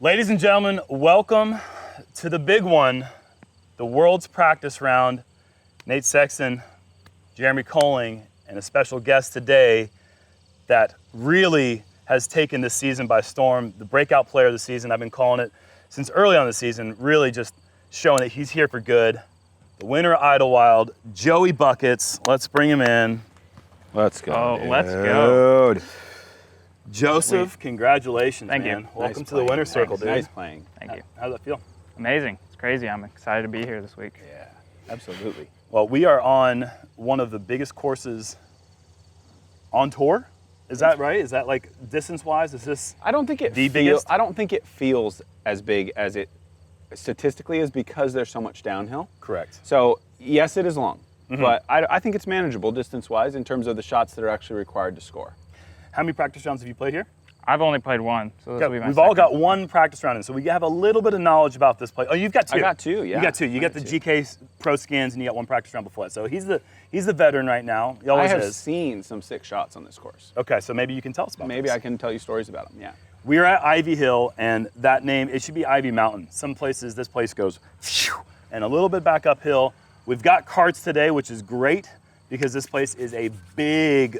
Ladies and gentlemen, welcome to the big one, the world's practice round. Nate Sexton, Jeremy Koling, and a special guest today that really has taken this season by storm. The breakout player of the season, I've been calling it since early on the season, really just showing that he's here for good. The winner of Idlewild, Joey Buckets. Let's bring him in. Let's go. Oh, let's go. Joseph, congratulations, Thank man. you. Welcome to the winner's circle, dude. Nice playing. Thank you. How's that feel? Amazing. It's crazy. I'm excited to be here this week. Yeah, absolutely. Well, we are on one of the biggest courses on tour. Is that right? Is that like distance-wise? Is this I don't think it biggest? I don't think it feels as big as it statistically is because there's so much downhill. correct? So yes, it is long, but I think it's manageable distance-wise in terms of the shots that are actually required to score. How many practice rounds have you played here? I've only played one, so this will be my We've all second. got one practice round in, so we have a little bit of knowledge about this play. Oh, you've got two. I got two, yeah. You got two. You I got got the two. GK Pro skins, and you got one practice round before that. So he's the veteran right now. He I always have is. seen some sick shots on this course. Okay, so maybe you can tell us about Maybe this. I can tell you stories about them, yeah. We're at Ivy Hill, and that name, it should be Ivy Mountain. Some places, this place goes phew, and a little bit back uphill. We've got carts today, which is great because this place is a big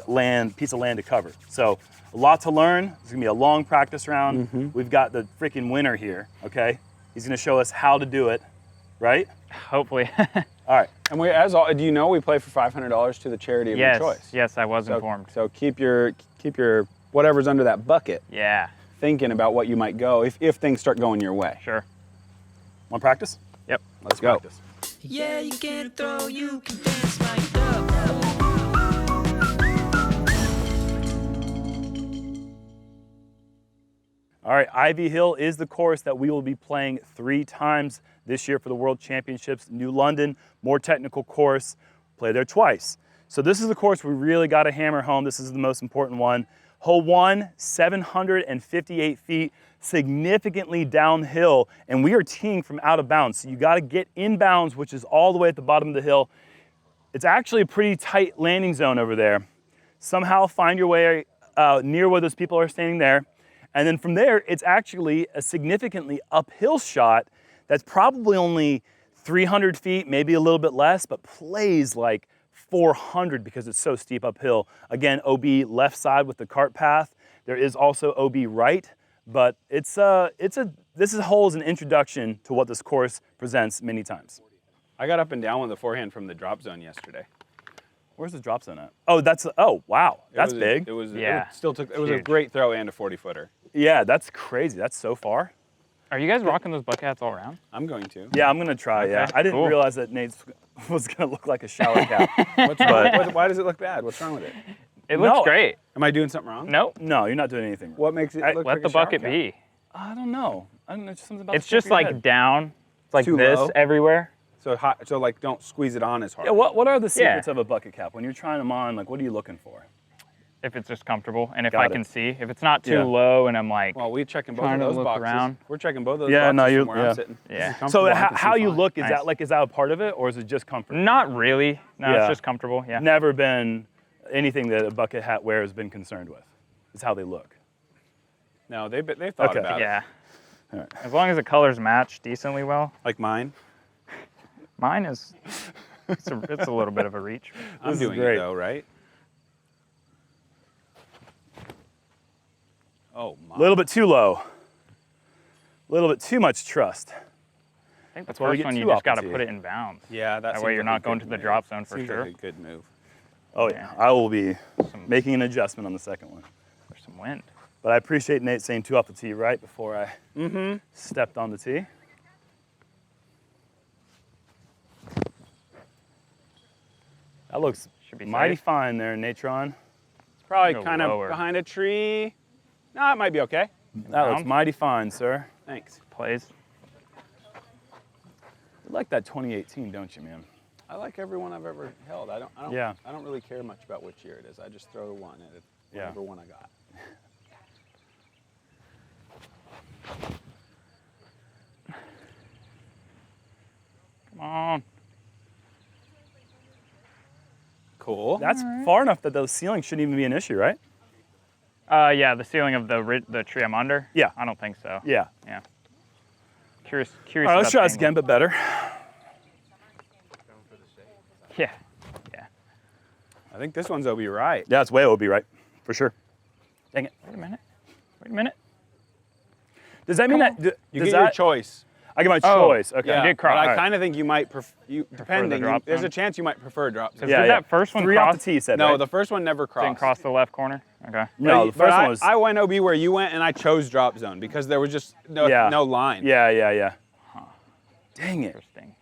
piece of land to cover. So a lot to learn. It's gonna be a long practice round. We've got the freaking winner here, okay? He's gonna show us how to do it, right? Hopefully. All right. And do you know we play for $500 to the charity of your yes. choice? Yes, I was So, informed. so keep your whatever's under that bucket Yeah, thinking about what you might go if things start going your way. sure. Want to practice? Yep. Let's go. Practice. Yeah, you can throw, you can dance like love. All right, Ivy Hill is the course that we will be playing 3 times this year for the World Championships. New London, more technical course, play there twice. So this is the course we really got to hammer home. This is the most important one. Hole 1, 758 feet, significantly downhill, and we are teeing from out of bounds. So you got to get in bounds, which is all the way at the bottom of the hill. It's actually a pretty tight landing zone over there. Somehow find your way near where those people are standing there. And then from there, it's actually a significantly uphill shot that's probably only 300 feet, maybe a little bit less, but plays like 400 because it's so steep uphill. Again, OB left side with the cart path. There is also OB right, but this hole is an introduction to what this course presents many times. I got up and down with the forehand from the drop zone yesterday. Where's the drop zone at? Oh, wow, that's big. It was Yeah. a Huge. great throw and a 40-footer. Yeah, that's crazy. That's so far. Are you guys rocking those bucket hats all around? I'm going to. Yeah, I'm gonna try. Yeah, Okay, I didn't cool. realize that Nate's was gonna look like a shower cap. Why does it look bad? What's wrong with it? It looks No. great. Am I doing something wrong? Nope. No, you're not doing anything. What makes it look Let like the a shower bucket cap? be. I don't know. Just something about It's the shape just of your like head. down. It's like Too this low? everywhere. So hot, so like don't squeeze it on as hard. Yeah, what are the secrets Yeah. of a bucket cap? When you're trying them on, like what are you looking for? If it's just comfortable and if Got I it. can see. If it's not too Yeah. low and I'm like, Well, we're checking both Trying of to those look boxes. around. We're checking both of those Yeah, boxes no, from where yeah. I'm sitting. Yeah. This is So comfortable, I can see how you fine. look, is Nice. that a part of it or is it just comfort? not really. No, Yeah. it's just comfortable. Yeah. Never been anything that a bucket hat wearer has been concerned with. Is how they look. No, they've thought Okay. about it. Yeah. All right. As long as the colors match decently well. Like mine. Mine is, it's a little bit of a reach. I'm is doing great. it though, right? Oh my. A little bit too low. A little bit too much trust. I think the That's why we first get one you two just got to off the put tee. it in bounds. Yeah, That seems way you're like a not going good to the move. drop zone for Seems sure. like a good move. Oh yeah, I will be making an adjustment on the second one. There's some wind. But I appreciate Nate saying 2 off the tee right before I stepped on the tee. That looks Should be mighty safe. fine there, Natron. It's probably Go kind of lower. behind a tree. No, it might be okay. That looks Bounds? mighty fine, sir. Thanks. Plays. You like that 2018, don't you, man? I like every one I've ever held. I don't Yeah. I don't really care much about which year it is. I just throw the one at it, Yeah. whatever one I got. Come on. Cool. That's far enough that those ceilings shouldn't even be an issue, right? Yeah, the ceiling of the tree I'm under? Yeah. I don't think so. Yeah. Yeah. Curious. All right, let's about try the this again, angle. but better. Yeah. Yeah. I think this one's OB right. Yeah, it's way OB, right? For sure. Dang it. Wait a minute. Wait a minute. Does that mean that? You does get your that, choice. I get my Oh, choice. Okay. Yeah, did cross. but I All right. kind of think you might depending. drop There's zone. a chance you might prefer a drop zone. Yeah, Did yeah. that first one 3 cross? off the tee, you said, No, right? the first one never crossed. Didn't cross the left corner? Okay. No, the But first one was. I went OB where you went, and I chose drop zone because there was just no line. Yeah. Dang it. Interesting.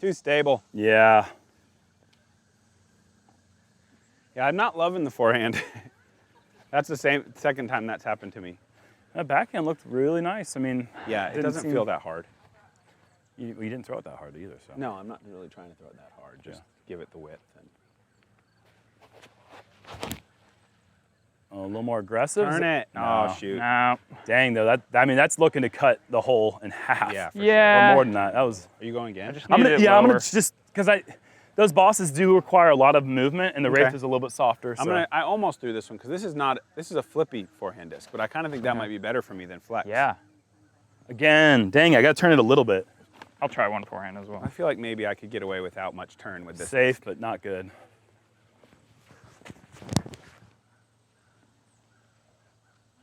Too stable. Yeah. Yeah, I'm not loving the forehand. That's the second time that's happened to me. That backhand looked really nice. I mean, Yeah, it didn't doesn't seem- feel that hard. You didn't throw it that hard either. So. No, I'm not really trying to throw it that hard. Just give it the width. And A little more aggressive. turn it. No. Oh, shoot. No. Dang though, that's looking to cut the hole in half. Yeah, for Yeah. Or more than that. That was. Are you going again? I just I'm needed gonna, it I'm gonna lower. just because those bosses do require a lot of movement, and the Okay. Wraith is a little bit softer. So. I almost threw this one because this is a flippy forehand disc, but I kind of think that might be better for me than flex. Yeah. Again, dang, I gotta turn it a little bit. I'll try one forehand as I well. feel like maybe I could get away without much turn with this. Safe, but not good.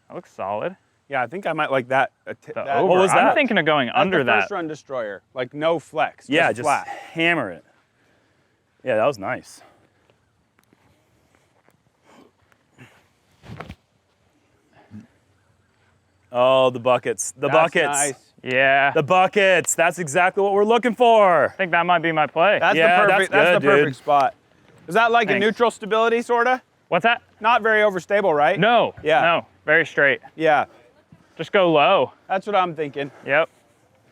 That looks solid. Yeah, I think I might like that. The that over. What was I'm that? thinking of going that's under the that. first run destroyer, like no flex. Yeah, just flat. hammer it. Yeah, that was nice. Oh, the buckets. The That's buckets. Nice. Yeah. The buckets. That's exactly what we're looking for. I think that might be my play. That's Yeah, the that's perfect. That's good, the perfect dude. spot. Is that like Thanks. a neutral stability, sorta? What's that? Not very overstable, right? No. Yeah. No. Very straight. Yeah, Just go low. that's what I'm thinking. Yep.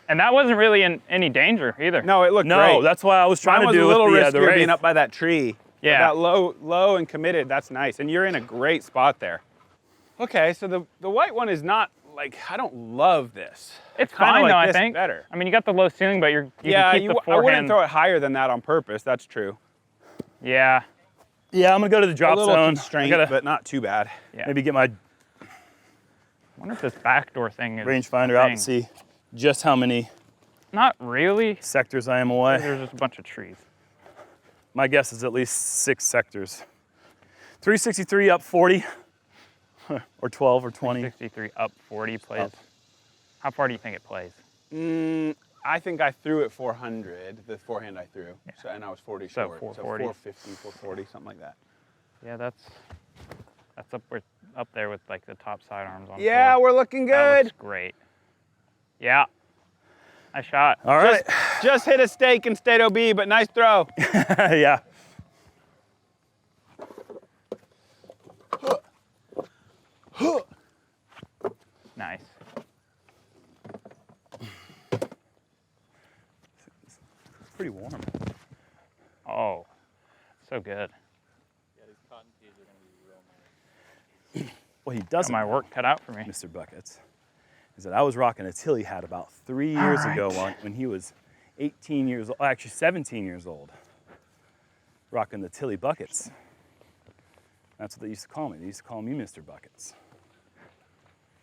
And that wasn't really in any danger either. No, it looked No, great. that's why I was trying Mine was to do a little with the riskier Wraith. being up by that tree. But Yeah. that low and committed, that's nice. And you're in a great spot there. Okay, so the white one is not like, I don't love this. It's Kinda fine like though, I this think. better. I mean, you got the low ceiling, but you Yeah, can keep the I wouldn't forehand. throw it higher than that on purpose. That's true. Yeah. Yeah, I'm gonna go to the A drop little zone. constraint, I gotta but not too bad. Yeah. maybe get my I wonder if this backdoor thing is rangefinder out and thing. see just how many Not really. sectors I am away. There's just a bunch of trees. My guess is at least 6 sectors. 363 up 40, or 12 or 20. 63 up 40 plays. How far do you think it plays? I think I threw it 400, the forehand I threw. So, and I was 40 So short. 440. 450, 440, something like that. Yeah, that's up there with like the top sidearms on. Yeah, four. we're looking That good. looks great. Yeah. Nice shot. All right. Just hit a stake and stayed OB, but nice throw. Yeah. Nice. It's pretty warm. Oh, so good. Well, he Got doesn't, my work cut out for me. Mr. Buckets, is that I was rocking a Tilly hat about 3 years ago when he was 18 years old, actually 17 years old, rocking the Tilly Buckets. That's what they used to call me. They used to call me Mr. Buckets.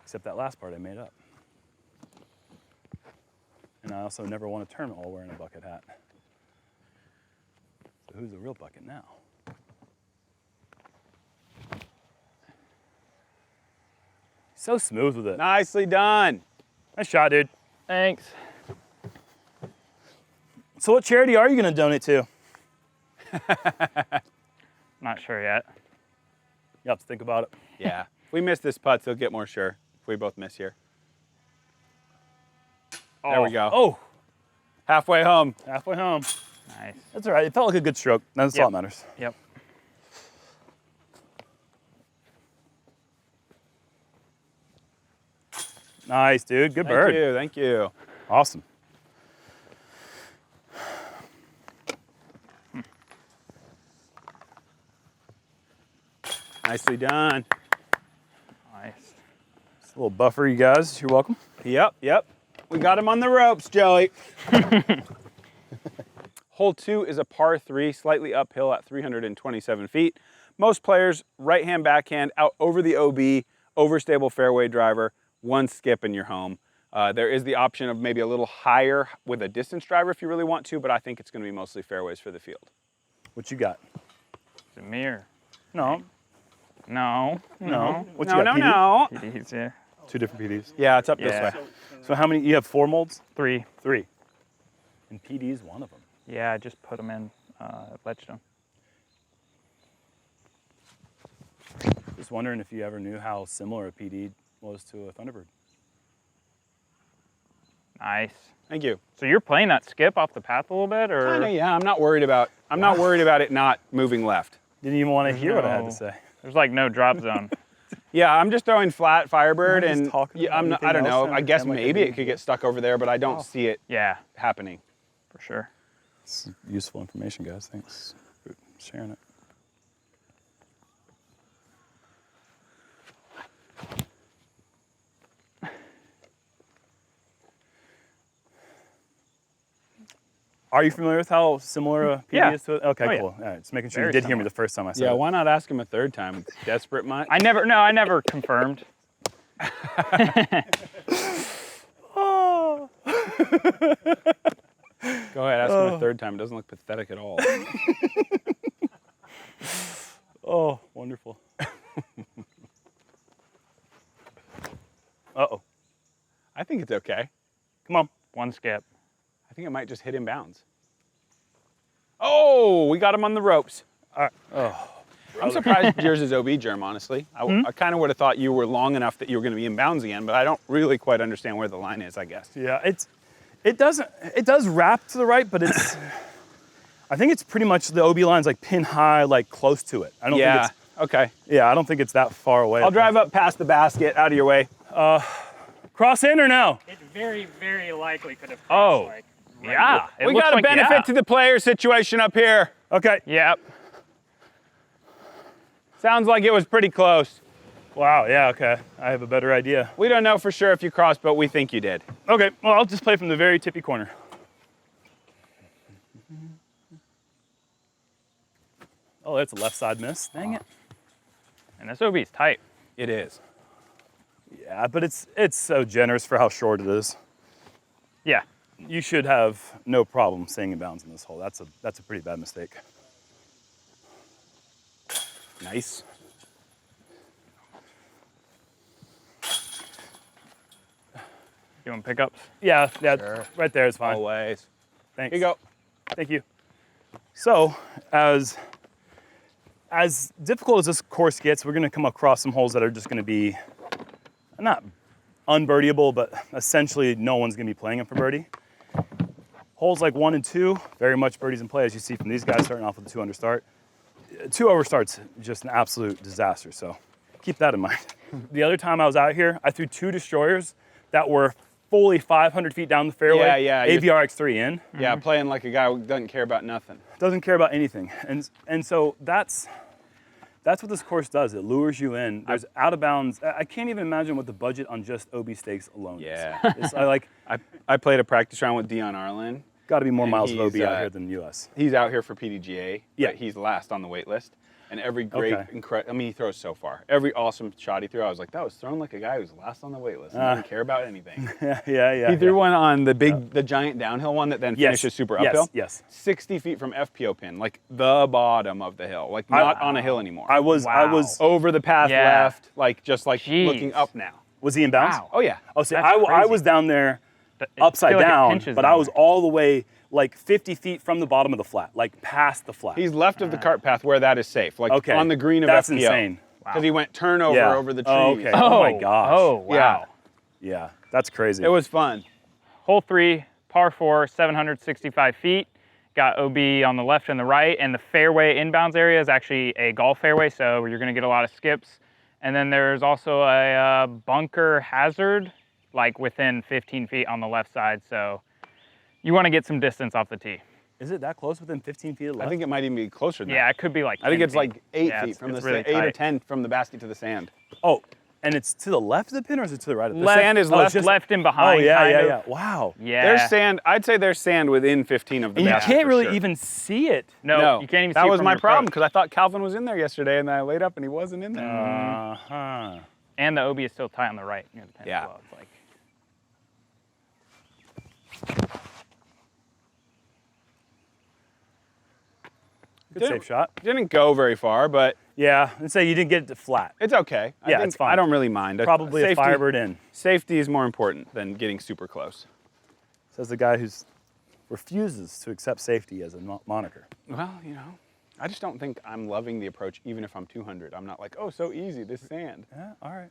Except that last part I made up. And I also never won a tournament while wearing a bucket hat. So who's the real bucket now? So smooth with it. Nicely done. Nice shot, dude. Thanks. So what charity are you going to donate to? Not sure yet. You have to think about it. Yeah. If we miss this putt, they'll get more sure. If we both miss here. There we go. Oh, Halfway home. halfway home. Nice. That's all right. It felt like a good stroke. That's all that matters. Yep. Nice, dude. Good Thank bird. you. Thank you. Awesome. Nicely done. Nice. Just a little buffer, you guys. You're welcome. Yep. We got him on the ropes, Joey. Hole 2 is a par 3, slightly uphill at 327 feet. Most players, right hand, backhand, out over the OB, overstable fairway driver, 1 skip and you're home. There is the option of maybe a little higher with a distance driver if you really want to, but I think it's going to be mostly fairways for the field. What you got? It's a mirror. No. No. No. What No, you got? no, PD? no. PDs, yeah. 2 different PDs. Yeah, it's up Yeah. this way. So how many? You have 4 molds? 3. 3. And PD is one of them. Yeah, I just put them in Ledgestone. Just wondering if you ever knew how similar a PD was to a Thunderbird. Nice. Thank you. So you're playing that skip off the path a little bit, or? Kinda, yeah. I'm not worried about it not moving left. Didn't even want to hear what I had No. to say. There's like no drop zone. Yeah, I'm just throwing flat Firebird, Am I just and talking yeah, about I don't anything know. else? I guess I'm like maybe a it could get stuck over there, but I don't see it Yeah, happening. for sure. It's useful information, guys. Thanks for sharing it. Are you familiar with how similar a PD Yeah. is to it? Okay, Oh, yeah. cool. All right, just making sure Very you did hear me similar. the first time I said Yeah, it. why not ask him a third time? Desperate much? I never confirmed. Oh. Go ahead, ask him a third time. It doesn't look pathetic at all. Oh, wonderful. Uh-oh. I think it's okay. Come on. 1 skip. I think it might just hit inbounds. Oh, we got him on the ropes. I'm surprised yours is OB, Germ, honestly. I kind of would have thought you were long enough that you were going to be inbounds again, but I don't really quite understand where the line is, I guess. Yeah, it does wrap to the right, but it's I think it's pretty much the OB line's like pin high, like close to it. I don't think it's okay. I don't think it's that far away. I'll drive up past the basket, out of your way. Cross in or no? It very, very likely could have Oh, crossed, like, yeah. It We looks got a like, benefit yeah. to the player situation up here. Okay. Yep. Sounds like it was pretty close. Wow, yeah, okay. I have a better idea. We don't know for sure if you crossed, but we think you did. Okay, well, I'll just play from the very tippy corner. Oh, that's a left side miss. Dang it. And this OB is tight. It is. Yeah, but it's so generous for how short it is. Yeah. You should have no problem staying in bounds in this hole. That's a pretty bad mistake. Nice. You want pickups? Yeah, Sure. right there is fine. Always. Thanks. Here you go. Thank you. So, as difficult as this course gets, we're going to come across some holes that are just going to be not unbirdieable, but essentially no one's going to be playing them for birdie. Holes like 1 and 2, very much birdies in play, as you see from these guys starting off with a 2 under start. 2 over starts just an absolute disaster, so keep that in mind. The other time I was out here, I threw 2 destroyers that were fully 500 feet down the fairway. Yeah. AVR X3 in. Yeah, playing like a guy who doesn't care about nothing. Doesn't care about anything, and so that's what this course does. It lures you in. There's out of bounds. I can't even imagine what the budget on just OB stakes alone Yeah. is. I played a practice round with Dion Arlen. Got to be more And miles of OB he's, out here than US. He's out here for PDGA. Yeah. But he's last on the wait list. And every great, Okay. I mean, he throws so far. Every awesome shot he threw, I was like, that was thrown like a guy who's last on the wait list. He doesn't care about anything. Yeah. He threw one on the giant downhill one that then Yes. finishes super uphill. Yes. 60 feet from FPO pin, like the bottom of the hill, like not on a hill anymore. I was over the path Yeah. left, like just like Jeez. looking up now. Was he in bounds? Wow. Oh yeah. Oh, see, That's I crazy. was down there I upside feel like it down, pinches but in I was there. all the way like 50 feet from the bottom of the flat, like past the flat. He's left of the cart path where that is safe, like Okay. on the green of That's FPO. insane. Because he went turnover Yeah. over the trees. Oh, okay. Oh my gosh. Oh, wow. Yeah, that's crazy. It was fun. Hole 3, par 4, 765 feet. Got OB on the left and the right, and the fairway inbounds area is actually a golf fairway, so you're going to get a lot of skips. And then there's also a bunker hazard, like within 15 feet on the left side, so you want to get some distance off the tee. Is it that close within 15 feet of left? I think it might even be closer than Yeah, that. it could be like I think 10 it's like 8 Yeah, feet it's- from the it's really 8 or tight. 10 from the basket to the sand. Oh, and it's to the left of the pin or is it to the right of the pin? Left, sand is Oh, it's left and behind. Oh, yeah, kind yeah, of. yeah. Wow. Yeah. There's sand. I'd say there's sand within 15 of the And you basket. can't for really sure. even see it. No, you can't even see That it was from my your problem approach. because I thought Calvin was in there yesterday and then I laid up and he wasn't in there. Uh-huh. And the OB is still tight on the right near the pin Yeah. as well. It's like, Good safe shot. Didn't go very far, but Yeah, and say you didn't get it to flat. it's okay. Yeah, I think it's fine. I don't really mind. Probably a Safety- firebird in. Safety is more important than getting super close. Says the guy who's refuses to accept safety as a moniker. Well, you know, I just don't think I'm loving the approach even if I'm 200. I'm not like, oh, so easy, this sand. Yeah, all right.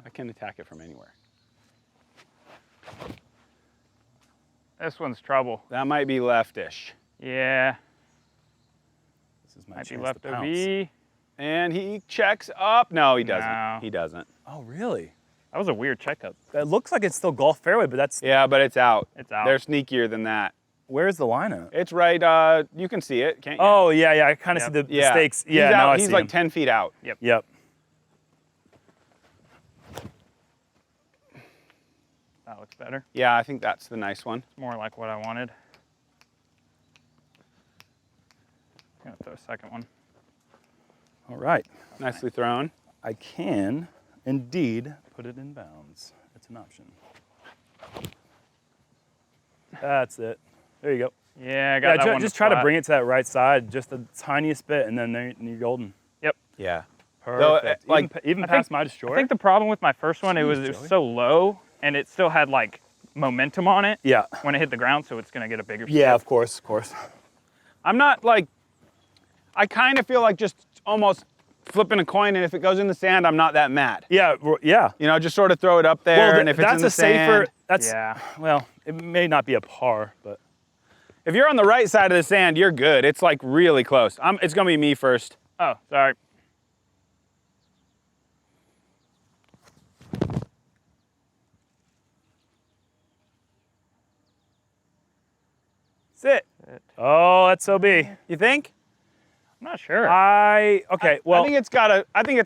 I can attack it from anywhere. this one's trouble. That might be leftish. Yeah, This is my might be chance left to pounce. OB. And he checks up. No, he doesn't. No. He doesn't. Oh, really? That was a weird checkup. It looks like it's still golf fairway, but that's Yeah, but it's out. It's out. They're sneakier than that. where's the line at? It's right, you can see it, can't you? Oh, yeah, I kind of Yep. see the yeah. stakes. He's Yeah, out, now I he's see like him. 10 feet out. Yep. That looks better. Yeah, I think that's the nice one. It's more like what I wanted. I'm gonna throw a second one. All right. Nicely thrown. I can indeed put it in bounds. It's an option. That's it. There you go. Yeah, I got that one. Just try to bring it to that right side, just the tiniest bit, and then there, you're golden. Yep. Yeah. Perfect. like, even I past think- my destroyer. I think the problem with my first one, it was Joey. so low, and it still had like momentum on it yeah. when it hit the ground, so it's gonna get a bigger. Yeah, skip. of course. I'm not like, I kind of feel like just almost flipping a coin, and if it goes in the sand, I'm not that mad. Yeah, yeah. You know, just sort of throw it up there, and if it's that's in the a safer. sand, That's Yeah. Well, it may not be a par, but if you're on the right side of the sand, you're good. It's like really close. It's gonna be me first. Oh, sorry. Sit. oh, that's OB. You think? I'm not sure. Okay. Well, I think it's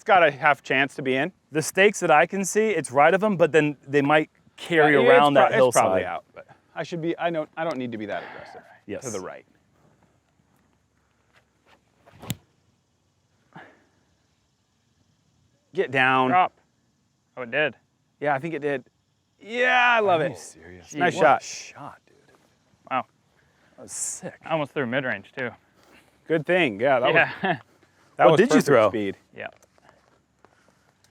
got a half chance to be in. the stakes that I can see, it's right of them, but then they might carry Yeah, around that it's hillside. probably out, but I should be. I don't need to be that aggressive. Yes. To the right. Get down. Drop. Oh, it did. Yeah, I think it did. Yeah, I love Are it. you serious? Nice What shot. a shot, dude. Wow. That was sick. I almost threw mid-range too. Good thing. Yeah, that was. Yeah. That What was did you perfect throw? Speed. Yeah.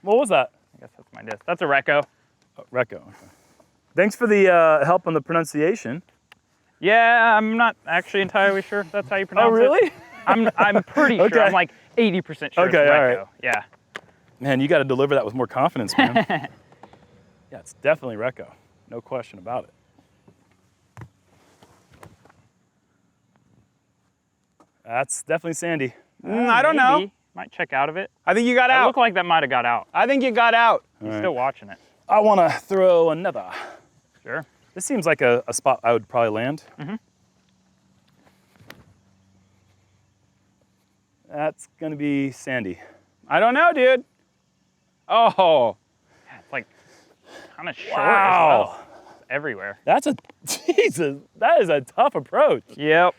What was that? I guess that's my disc. That's a Recco. Oh, Recco. Okay. Thanks for the help on the pronunciation. Yeah, I'm not actually entirely sure if that's how you pronounce it. Oh, really? I'm pretty Okay. sure. I'm like 80% sure Okay, it's all Recco. right. Yeah. Man, you got to deliver that with more confidence, man. Yeah, it's definitely Recco. No question about it. That's definitely Sandy. I don't know. Maybe. Might check out of it. I think you got It out. looked like that might have got out. I think you got out. All right. Still watching it. I want to throw another. Sure. This seems like a spot I would probably land. Mhm. That's going to be Sandy. I don't know, dude. Oh, Yeah, it's like kind of short Wow. as well. It's everywhere. That's a, Jesus, that is a tough approach. Yep.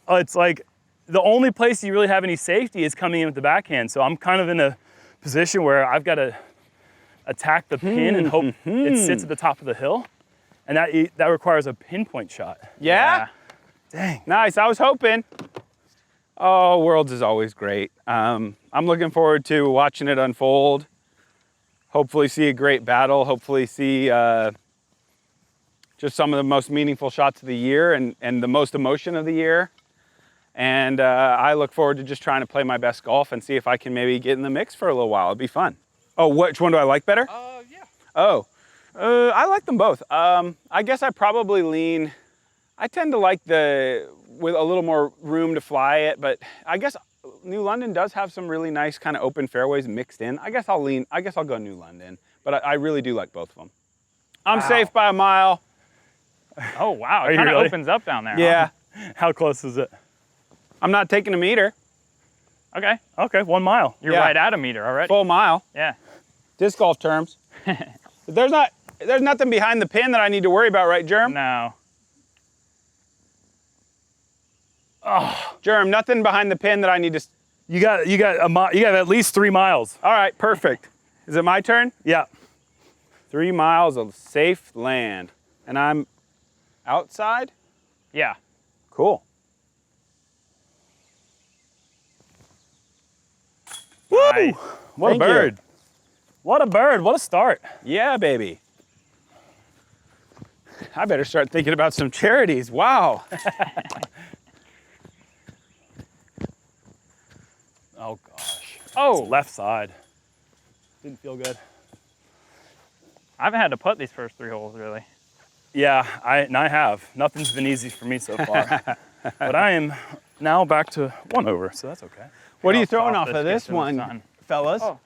Oh, it's like the only place you really have any safety is coming in with the backhand. So I'm kind of in a position where I've got to attack the pin and hope it sits at the top of the hill. And that requires a pinpoint shot. yeah? Dang. Nice. I was hoping. Oh, Worlds is always great. I'm looking forward to watching it unfold. Hopefully see a great battle. Hopefully see just some of the most meaningful shots of the year and the most emotion of the year. And I look forward to just trying to play my best golf and see if I can maybe get in the mix for a little while. It'd be fun. Oh, which one do I like better? Yeah. Oh, I like them both. I guess I probably lean, I tend to like with a little more room to fly it, but I guess New London does have some really nice kind of open fairways mixed in. I guess I'll go New London, but I really do like both of them. I'm safe by a mile. Oh, wow. Are It you kind of really? opens up down there. Yeah, How close is it? I'm not taking a meter, Huh? Okay. Okay, 1 mile. You're Yeah. right at a meter already. full mile, Yeah. disc golf terms. There's nothing behind the pin that I need to worry about, right, Germ? No. Germ, nothing behind the pin that I need to. You got at least 3 miles. All right, perfect. Is it my turn? Yeah. 3 miles of safe land. And I'm outside? Yeah. Cool. Nice. What Thank a you. bird. What a bird. What a start. Yeah, baby. I better start thinking about some charities. Wow. Oh, gosh. Oh, It's left side. Didn't feel good. I haven't had to putt these first 3 holes really. Yeah, I have. Nothing's been easy for me so far. But I am now back to 1 over, so that's okay. What are you I'll throwing stop off of this, this get to the one, sun. fellas? Oh.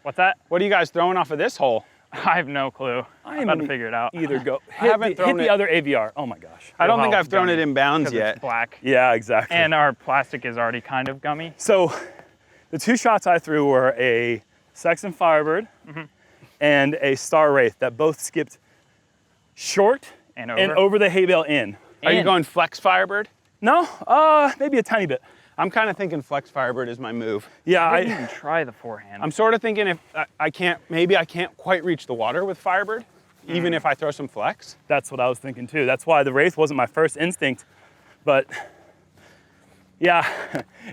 What's that? What are you guys throwing off of this hole? I have no clue. I'm about to figure it out. Either go. I haven't hit thrown the it. other AVR. Oh my gosh. I don't Wow, think I've thrown gummy. it in bounds 'Cause yet. It's black. Yeah, exactly. And our plastic is already kind of gummy. So the 2 shots I threw were a Sexton Firebird and a Star Wraith that both skipped short And and over the hay bale in. Are you In. going flex Firebird? No, maybe a tiny bit. I'm kind of thinking flex Firebird is my move. Yeah, I didn't even try the forehand. I'm sort of thinking if maybe I can't quite reach the water with Firebird, even if I throw some flex. that's what I was thinking too. That's why the Wraith wasn't my first instinct, but yeah,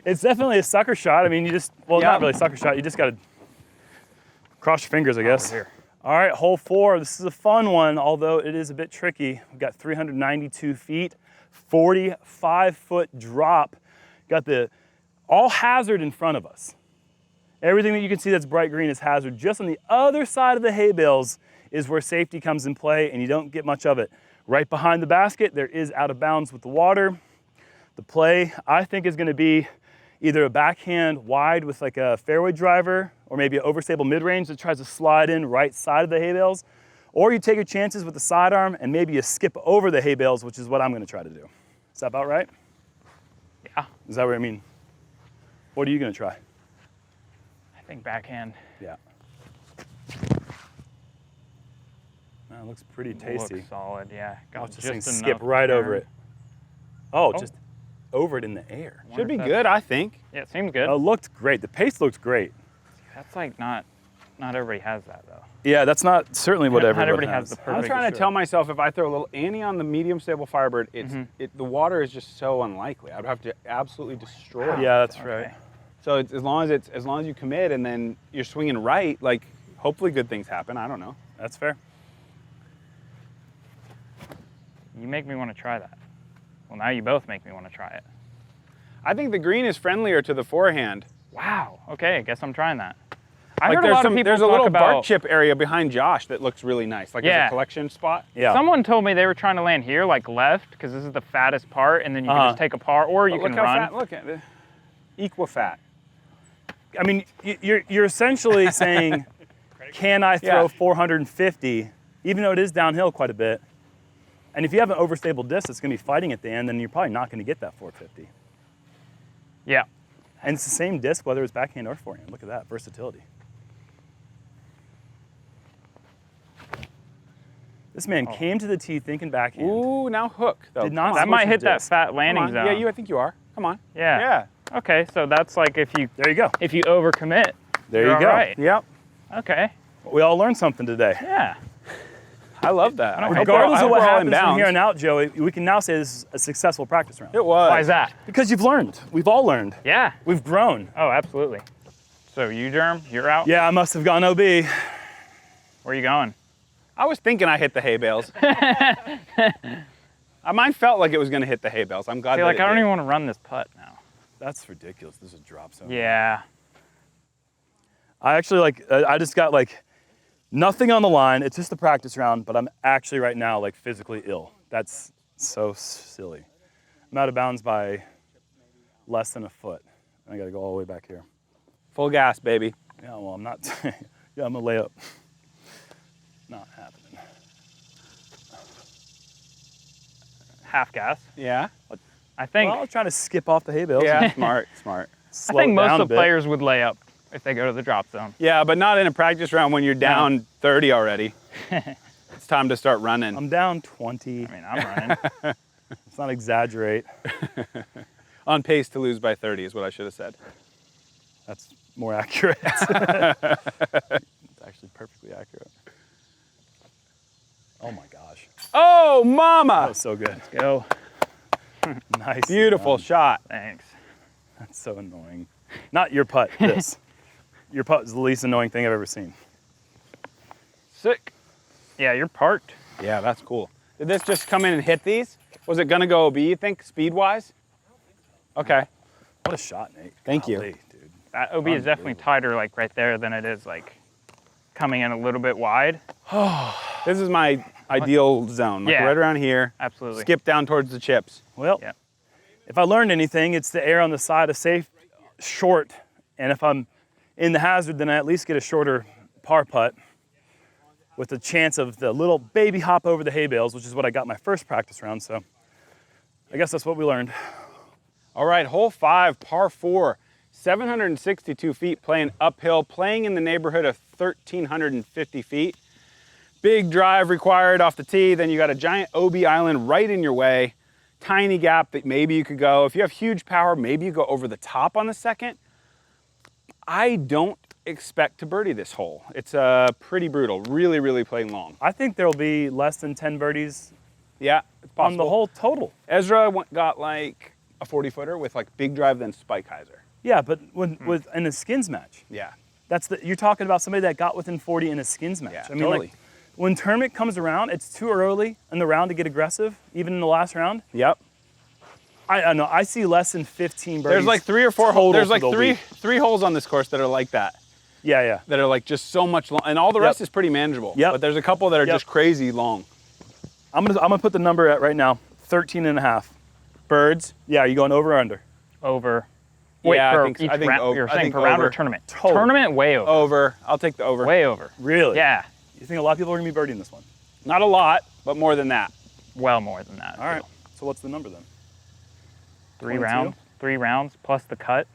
it's definitely a sucker shot. I mean, you just, well, Yeah. not really sucker shot. You just got to cross your fingers, I guess. here. All right, hole 4. This is a fun one, although it is a bit tricky. We've got 392 feet, 45-foot drop. Got the all hazard in front of us. Everything that you can see that's bright green is hazard. Just on the other side of the hay bales is where safety comes in play, and you don't get much of it. Right behind the basket, there is out of bounds with the water. The play, I think, is gonna be either a backhand wide with like a fairway driver, or maybe an overstable mid-range that tries to slide in right side of the hay bales. Or you take your chances with the sidearm and maybe you skip over the hay bales, which is what I'm gonna try to do. Is that about right? Yeah. Is that what I mean? What are you gonna try? I think backhand Yeah. That looks pretty tasty. looks solid. Yeah. Got Watch this just thing enough skip right over turn. it. Oh, Oh. just over it in the air. Wonder Should be if good, I think. Yeah, it seems good. It looked great. The pace looked great. That's like not everybody has that though. Yeah, that's not certainly what Not everybody everybody has. has the I'm perfect. trying to tell myself if I throw a little Annie on the medium stable Firebird, the water is just so unlikely. I'd have to absolutely destroy it. Yeah, that's Okay. right. So it's, as long as you commit and then you're swinging right, like hopefully good things happen. I don't know. That's fair. You make me want to try that. Well, now you both make me want to try it. I think the green is friendlier to the forehand. Wow. Okay, I guess I'm trying that. I Like heard a lot of people there's a talk little about. bark chip area behind Josh that looks really nice, like as Yeah. a collection spot. Yeah. Someone told me they were trying to land here, like left, because this is the fattest part, and then you can just take a par, or you But can look how run. fat, look at it. Equifat. I mean, you're essentially saying, can I throw Yeah. 450, even though it is downhill quite a bit? And if you have an overstable disc that's going to be fighting at the end, then you're probably not going to get that 450. Yeah. And it's the same disc, whether it's backhand or forehand. Look at that versatility. This man came to the tee thinking backhand. Ooh, now hook. Though. Did not Come switch That might his hit that disc. fat Come landing on. zone. Yeah, I think you are. Come on. Yeah. Yeah. Okay, so that's like if you There you go. overcommit. There you're you go. all right. Yep. Okay. We all learned something today. Yeah. I love that. I hope Regardless we're- of what I hope we're all in happens from bounds. here on out, Joey, we can now say this is a successful practice round. It was. Why is that? Because you've learned. We've all learned. Yeah. We've grown. Oh, absolutely. So you, Germ, you're out? Yeah, I must have gone OB. Where are you going? I was thinking I hit the hay bales. Mine felt like it was going to hit the hay bales. I'm glad I feel that like it I don't did. even want to run this putt now. That's ridiculous. This is a drop zone. Yeah. I actually I just got nothing on the line. It's just a practice round, but I'm actually right now physically ill. That's so silly. I'm out of bounds by less than a foot. I got to go all the way back here. Full gas, baby. Yeah, well, I'm not. Yeah, I'm gonna lay up. Not happening. Half gas. Yeah. I think Well, I'm trying to skip off the hay bales. Yeah. Smart. Smart. I Slow think it most down a of the bit. players would lay up if they go to the drop zone. Yeah, but not in a practice round when you're down 30 already. It's time to start running. I'm down 20. I mean, I'm running. Let's not exaggerate. On pace to lose by 30 is what I should have said. That's more accurate. It's actually perfectly accurate. Oh my gosh. Oh, That mama! was so good. Let's go. Nice. Beautiful shot. Thanks. That's so annoying. Not your putt, this. Your putt is the least annoying thing I've ever seen. Sick. Yeah, you're parked. Yeah, that's cool. Did this just come in and hit these? Was it gonna go OB, you think, speed-wise? Okay. What a shot, Nate. Thank you. Golly, dude. That OB is definitely tighter like right there than it is like coming in a little bit wide. This is my ideal zone, like Yeah. right around here. Absolutely. Skip down towards the chips. Well, Yeah. if I learned anything, it's to err on the side of safe, short. And if I'm in the hazard, then I at least get a shorter par putt with a chance of the little baby hop over the hay bales, which is what I got my first practice round. So I guess that's what we learned. All right, hole 5, par 4, 762 feet, playing uphill, playing in the neighborhood of 1,350 feet. Big drive required off the tee, then you got a giant OB island right in your way, tiny gap that maybe you could go. If you have huge power, maybe you go over the top on the second. I don't expect to birdie this hole. It's pretty brutal, really, really playing long. I think there'll be less than 10 birdies Yeah, it's possible. on the whole total. Ezra got like a 40-footer with like big drive, then spike hyzer. Yeah, but with in a skins match, Yeah. you're talking about somebody that got within 40 in a skins match. Yeah, I mean, totally. like when tournament comes around, it's too early in the round to get aggressive, even in the last round. Yep. I don't know. I see less than 15 birdies. There's like 3 or 4 total holes. There's for like the week. three holes on this course that are like that. Yeah. That are like just so much long, and all the rest Yep. is pretty manageable. Yep. But there's a couple that are Yep. just crazy long. I'm gonna put the number at right now, 13 and a half. Birds. Yeah, are you going over or under? Over. Wait, Yeah, I for think so. each I think round, over. you're I saying think for round or over. tournament? Total. Tournament, way over. Over. I'll take the over. Way over. Really? Yeah, You think a lot of people are gonna be birdieing this one? Not a lot, but more than that. well more than that. All right. So what's the number then? 3 22? rounds. 3 rounds plus the cut.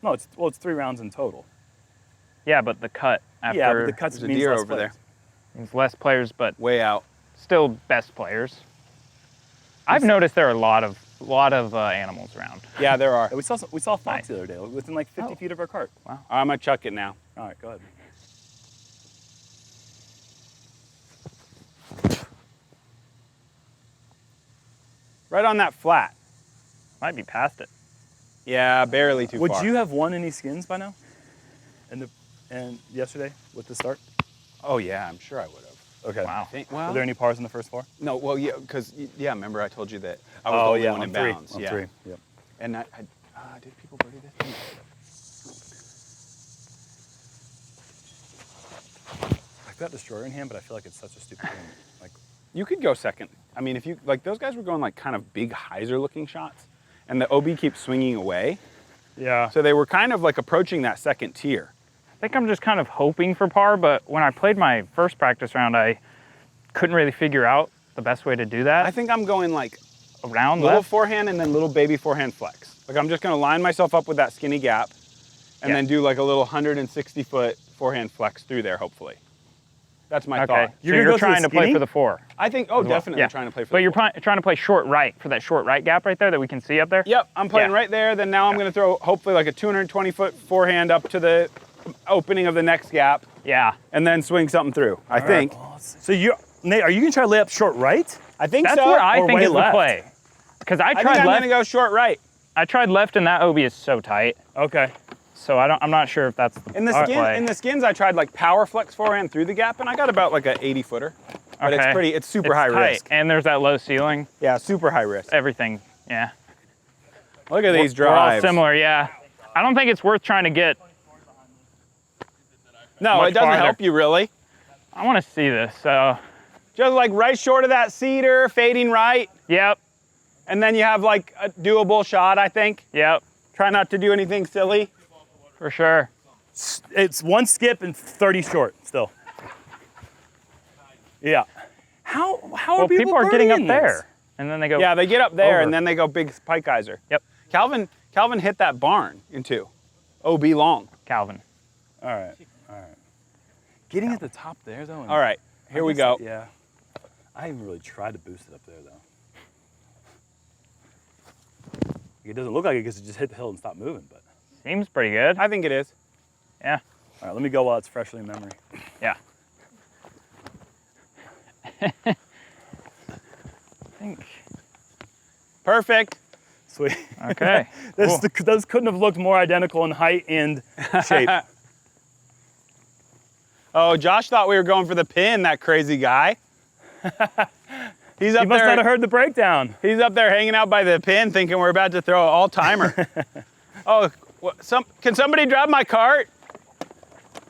No, it's 3 rounds in total. Yeah, but the cut after Yeah, but the cuts There's a means deer less over there. players. means less players, but Way out. still best players. I've noticed there are a lot of animals around. Yeah, there are. Yeah, we saw a fox Nice. the other day, within like 50 feet of our cart. I'm gonna chuck it now. All right, go ahead. Right on that flat. Might be past it. Yeah, barely too Would far. you have won any skins by now? And yesterday with the start? Oh yeah, I'm sure I would have. Okay. Wow. Were there any pars in the first 4? No, well, yeah, because remember I told you that I was the only one in bounds. On Yeah. 3. Yep. And did people birdie this? I've got Destroyer in hand, but I feel like it's such a stupid game. Like, You could go second. I mean, if you like, those guys were going like kind of big hyzer-looking shots, and the OB keeps swinging away, yeah. so they were kind of like approaching that second tier. I think I'm just kind of hoping for par, but when I played my first practice round, I couldn't really figure out the best way to do that. I think I'm going like Around little left. forehand and then little baby forehand flex. Like I'm just gonna line myself up with that skinny gap, and Yeah. then do like a little 160-foot forehand flex through there. Hopefully, that's my Okay. thought. So You're gonna you're go to the trying to play skinny? for the 4. I think. Oh, definitely trying to play for. But the you're four. trying to play short right for that short right gap right there that we can see up there. Yep, I'm playing Yeah. right there. Then now I'm going to throw hopefully like a 220-foot forehand up to the opening of the next gap, Yeah. and then swing something through. I think. So Nate, are you gonna try to lay up short right? I think That's so. where I or think way is left? the play. Because I I think tried I'm left. going to go short right. I tried left, and that OB is so tight. Okay. So I'm not sure if that's the In the play. in the skins, I tried like power flex forehand through the gap, and I got about like a 80-footer. But Okay. it's super It's high tight, risk. and there's that low ceiling. Yeah, super high risk. Everything. Yeah. Look at these We're all drives. similar. Yeah. I don't think it's worth trying to get. No, much it doesn't farther. help you really. I want to see this. So. Just like right short of that cedar, fading right, Yep. and then you have like a doable shot. I think. Yep. Try not to do anything silly. For sure. It's 1 skip and 30 short still. Yeah. How are Well, people are getting up birdieing there, this? and then they go. Yeah, they get up there Over. and then they go big spike geyser. Yep. Calvin hit that barn in 2. OB long. Calvin. All right. Getting at the top there though. All right, here we go. Yeah. I haven't really tried to boost it up there though. It doesn't look like it because it just hit the hill and stopped moving, but. Seems pretty good. I think it is. Yeah. All right, let me go while it's freshly in memory. Yeah. I think. Perfect. Sweet. Okay. Those couldn't have looked more identical in height and shape. Oh, Josh thought we were going for the pin, that crazy guy. He's up You must there. not have heard the breakdown. He's up there hanging out by the pin thinking we're about to throw an all-timer. Oh, can somebody drive my cart?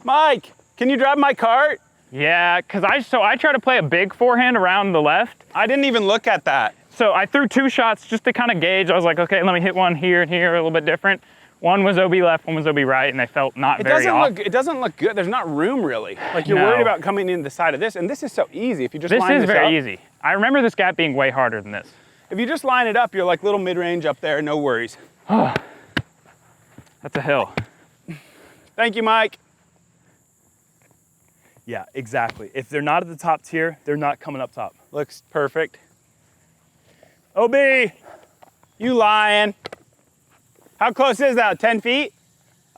Mike, can you drive my cart? Yeah, because I try to play a big forehand around the left. I didn't even look at that. So I threw 2 shots just to kind of gauge. I was like, okay, let me hit one here and here, a little bit different. One was OB left, one was OB right, and they felt not very off. It doesn't look good. There's not room really. Like you're No. worried about coming in the side of this, and this is so easy. If you just This line is this very up, easy. I remember this gap being way harder than this. If you just line it up, you're like little mid-range up there, no worries. That's a hill. Thank you, Mike. Yeah, exactly. If they're not at the top tier, they're not coming up top. Looks perfect. OB! You lying. How close is that? 10 feet?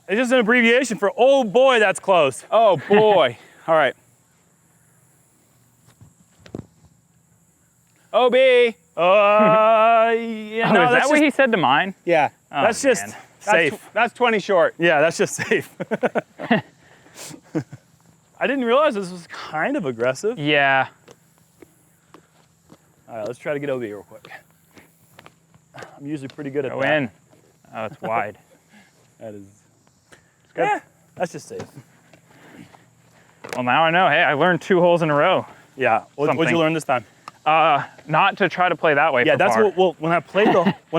It's just an abbreviation for, oh boy, that's close. Oh boy. All right. OB. Yeah, Oh, no, is that what he said to mine? Yeah. Oh, that's just man. safe. That's 20 short. Yeah, that's just safe. I didn't realize this was kind of aggressive. Yeah. All right, let's try to get OB real quick. I'm usually pretty good at Go that. in. Oh, it's wide. That is, It's good. that's just safe. Well, now I know. Hey, I learned 2 holes in a row. Yeah, what'd you Something. learn this time? Not to try to play that way. Yeah, for that's par. what. Well, when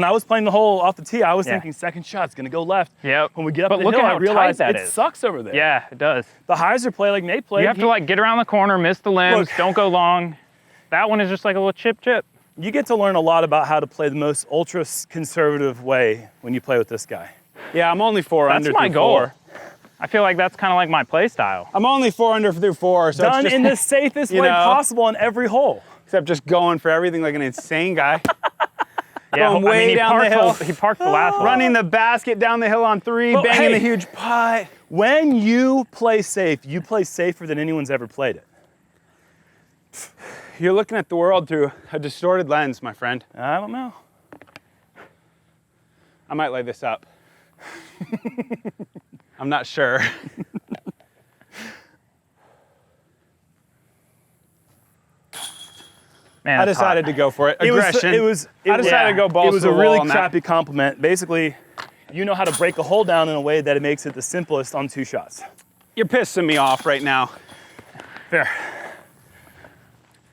I was playing the hole off the tee, I was Yeah. thinking second shot's gonna go left. Yep. When we get up But the look hill, at I how realized tight that it is. sucks over there. Yeah, it does. The Heiser play like Nate played. You have to like get around the corner, miss the limbs, Look. don't go long. That one is just like a little chip. You get to learn a lot about how to play the most ultra conservative way when you play with this guy. Yeah, I'm only 4 That's under my through goal. 4. I feel like that's kind of like my play style. I'm only 4 under through 4, so Done it's just, in the safest you way know. possible on every hole. except just going for everything like an insane guy. Yeah, Going way he down parked the hill. He parked the last one. Running the basket down the hill on 3, But banging hey. the huge putt. When you play safe, you play safer than anyone's ever played it. You're looking at the world through a distorted lens, my friend. I don't know. I might lay this up. I'm not sure. Man, I that's decided hot. to go for it. I Aggression. decided to go balls It was to a the really wall on that. crappy compliment. Basically, you know how to break a hole down in a way that it makes it the simplest on 2 shots. You're pissing me off right now. Fair.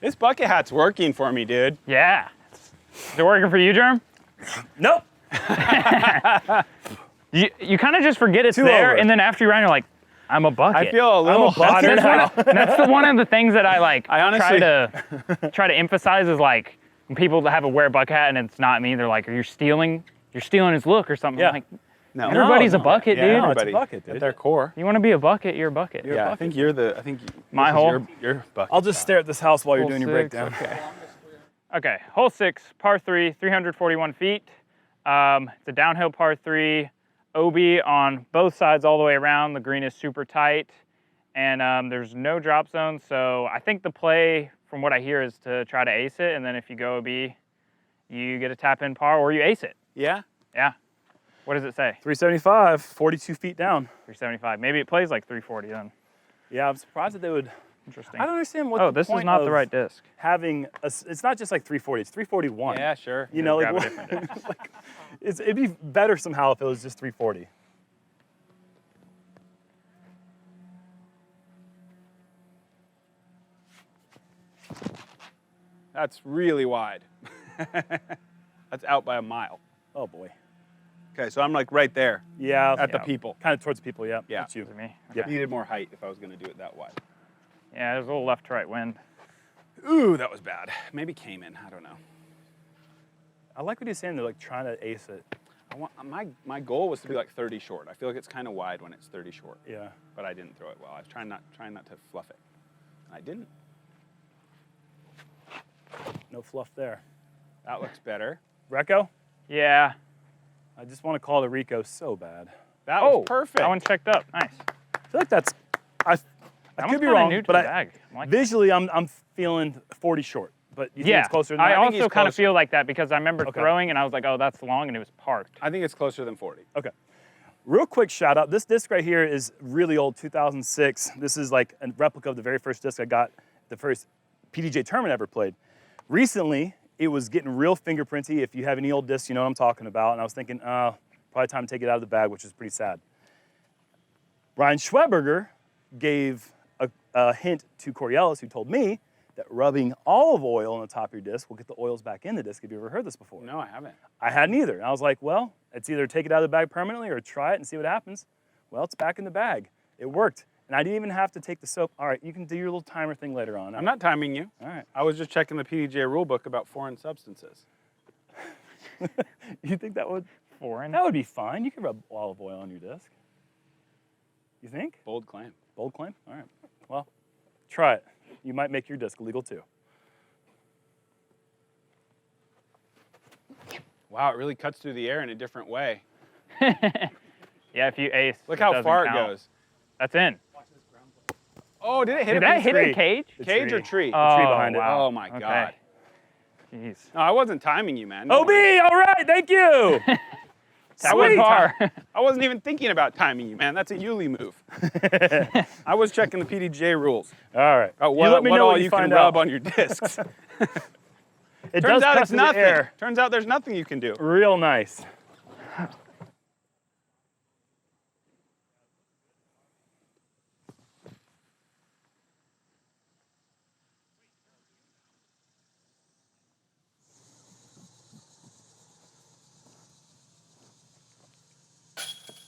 This bucket hat's working for me, dude. Yeah. Is it working for you, Germ? Nope. You kind of just forget it's 2 there, over. and then after you run, you're like, I'm a bucket. I feel a little a bucket hotter now. now. That's one of the things that I like. I honestly- try to emphasize is like when people have a wear bucket hat and it's not me. They're like, "Are you stealing? You're stealing his look or something." Yeah. I'm like, No. everybody's No, a bucket, Yeah, dude. No, it's a everybody bucket, dude. at their core. You want to be a bucket, you're a bucket. You're a Yeah, I bucket. think you're the. I think My this is hole? Your bucket. I'll just stare at this house while you're Hole doing your 6, breakdown. Okay. Okay, hole 6, par 3, 341 feet. It's a downhill par 3, OB on both sides all the way around. The green is super tight, and there's no drop zone. So I think the play, from what I hear, is to try to ace it, and then if you go OB, you get a tap in par, or you ace it. Yeah. Yeah. What does it say? 375, 42 feet down. 375. Maybe it plays like 340 then. Yeah, I'm surprised that they would. Interesting. I don't understand what. Oh, the this is point not the of right disc. Having it's not just like 340. It's 341. Yeah, sure. You know, Grab a like, different disc. it'd be better somehow if it was just 340. That's really wide. That's out by a mile. Oh boy. Okay, so I'm like right there Yeah. at the people. Kind of towards the people. Yeah. Yeah. That's you. Is it me? Yep. Needed more height if I was going to do it that wide. Yeah, there's a little left to right wind. Ooh, that was bad. Maybe came in. I don't know. I like what he's saying. They're like trying to ace it. My goal was to be like 30 short. I feel like it's kind of wide when it's 30 short. Yeah. But I didn't throw it well. I was trying not to fluff it. And I didn't. No fluff there. That looks better. Recco? Yeah. I just want to call the Rico so bad. That was perfect. That one checked up. Nice. I feel like that's, I That could one's be kinda wrong, new to but the bag. I'm liking that. visually I'm feeling 40 short. But you think Yeah, it's closer than I that? think he's also kind of closer. feel like that because I remember Okay. throwing and I was like, oh, that's long, and it was parked. I think it's closer than 40. Okay. Real quick shout out. This disc right here is really old, 2006. This is like a replica of the very first disc I got, the first PDGA tournament I ever played. Recently, it was getting real fingerprinty. If you have any old discs, you know what I'm talking about. And I was thinking, probably time to take it out of the bag, which is pretty sad. Brian Schweberger gave a hint to Coriolis, who told me that rubbing olive oil on the top of your disc will get the oils back in the disc. Have you ever heard this before? No, I haven't. I hadn't either. And I was like, well, it's either take it out of the bag permanently or try it and see what happens. Well, it's back in the bag. It worked. And I didn't even have to take the soap. All right, you can do your little timer thing later on. I'm not timing you. All right. I was just checking the PDGA rule book about foreign substances. You think that would? Foreign. That would be fine. You can rub olive oil on your disc. You think? Bold claim. Bold claim? All right. Well, try it. You might make your disc illegal too. Wow, it really cuts through the air in a different way. Yeah, if you ace. Look how doesn't far it count. goes. That's in. Oh, did it hit Did a that piece hit of a tree? cage? Cage or tree. tree? Oh, tree behind it. wow. Oh my Okay. God. Jeez. No, I wasn't timing you, man. OB, all right, thank you. That was Sweet. par. I wasn't even thinking about timing you, man. That's a Yuli move. I was checking the PDGA rules. All right. About You what, let me what know all what you find can rub out. on your discs. It Turns does out cut it's through the nothing. air. Turns out there's nothing you can do. Real nice.